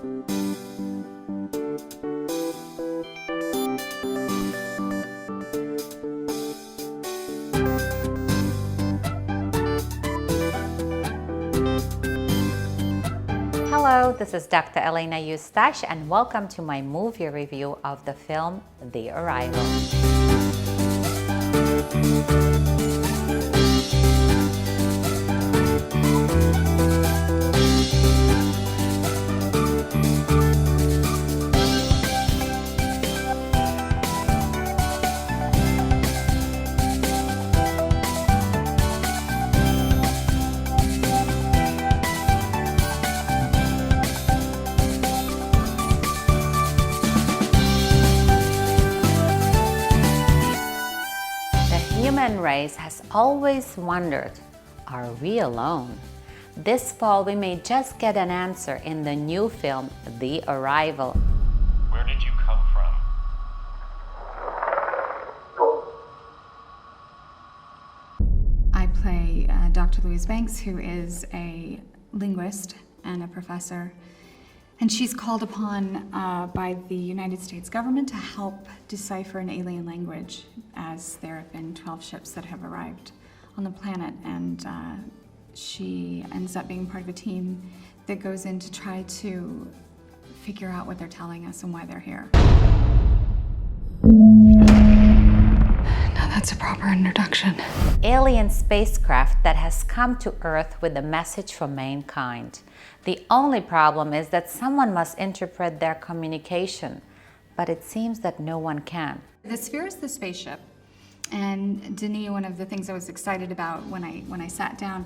Hello, this is Dr. Elena Eustache, and welcome to my movie review of the film The Arrival. The human race has always wondered, are we alone? This fall we may just get an answer in the new film, The Arrival. Where did you come from? I play Dr. Louise Banks, who is a linguist and a professor. And she's called upon by the United States government to help decipher an alien language, as there have been 12 ships that have arrived on the planet. And she ends up being part of a team that goes in to try to figure out what they're telling us and why they're here. Now that's a proper introduction. Alien spacecraft that has come to Earth with a message for mankind. The only problem is that someone must interpret their communication, but it seems that no one can. The sphere is the spaceship, and Denis, one of the things I was excited about when I sat down,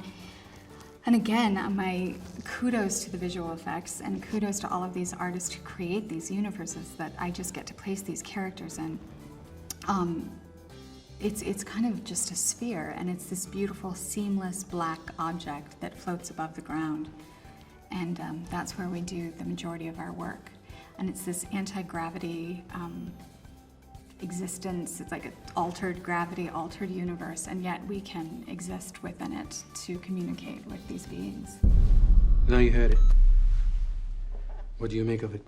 and again, my kudos to the visual effects and kudos to all of these artists who create these universes that I just get to place these characters in. It's kind of just a sphere, and it's this beautiful, seamless black object that floats above the ground. And that's where we do the majority of our work. And it's this anti-gravity existence. It's like an altered gravity, altered universe, and yet we can exist within it to communicate with these beings. Now you heard it. What do you make of it?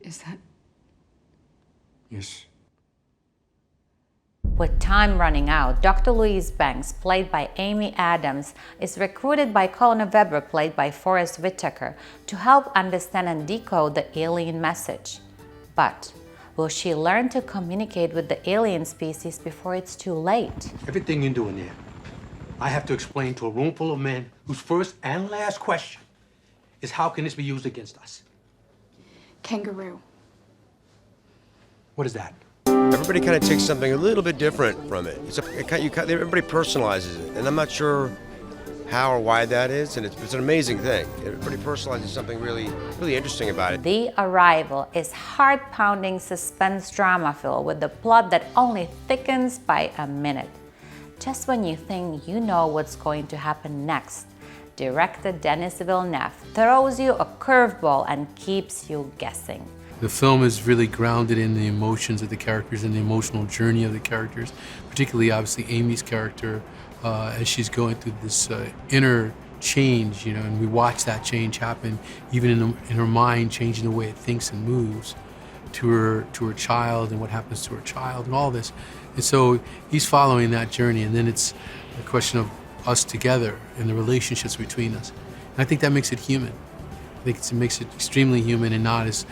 Is that? Yes. With time running out, Dr. Louise Banks, played by Amy Adams, is recruited by Colonel Weber, played by Forrest Whitaker, to help understand and decode the alien message. But will she learn to communicate with the alien species before it's too late? Everything you're doing there, I have to explain to a room full of men whose first and last question is, how can this be used against us? Kangaroo. What is that? Everybody kind of takes something a little bit different from it. Everybody personalizes it, and I'm not sure how or why that is, and it's an amazing thing. Everybody personalizes something really interesting about it. The Arrival is heart-pounding suspense drama filled with the plot that only thickens by a minute. Just when you think you know what's going to happen next, director Denis Villeneuve throws you a curveball and keeps you guessing. The film is really grounded in the emotions of the characters and the emotional journey of the characters, particularly obviously Amy's character as she's going through this inner change, you know, and we watch that change happen even in her mind, changing the way it thinks and moves to her child and what happens to her child and all this. And so he's following that journey, and then it's a question of us together and the relationships between us. And I think that makes it human. I think it makes it extremely human and not as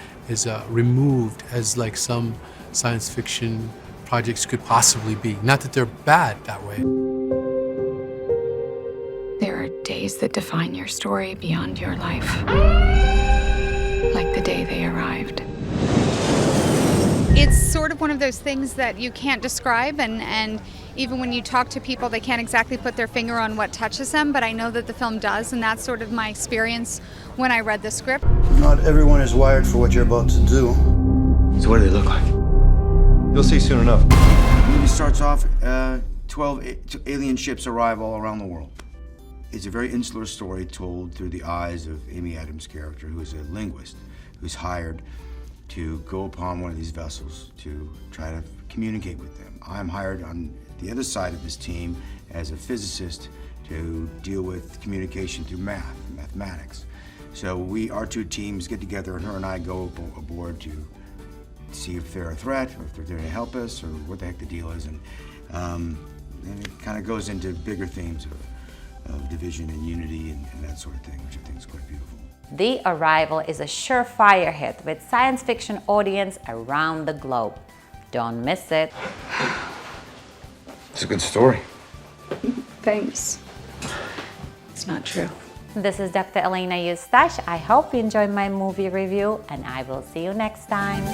removed as like some science fiction projects could possibly be. Not that they're bad that way. There are days that define your story beyond your life. Like the day they arrived. It's sort of one of those things that you can't describe, and even when you talk to people, they can't exactly put their finger on what touches them, but I know that the film does, and that's sort of my experience when I read the script. Not everyone is wired for what you're about to do. So what do they look like? You'll see soon enough. The movie starts off, 12 alien ships arrive all around the world. It's a very insular story told through the eyes of Amy Adams' character, who is a linguist, who's hired to go upon one of these vessels to try to communicate with them. I'm hired on the other side of this team as a physicist to deal with communication through mathematics. So our two teams get together, and her and I go aboard to see if they're a threat, or if they're there to help us, or what the heck the deal is. And it kind of goes into bigger themes of division and unity and that sort of thing, which I think is quite beautiful. The Arrival is a surefire hit with science fiction audience around the globe. Don't miss it. It's a good story. Thanks. It's not true. This is Dr. Elena Eustache. I hope you enjoyed my movie review, and I will see you next time.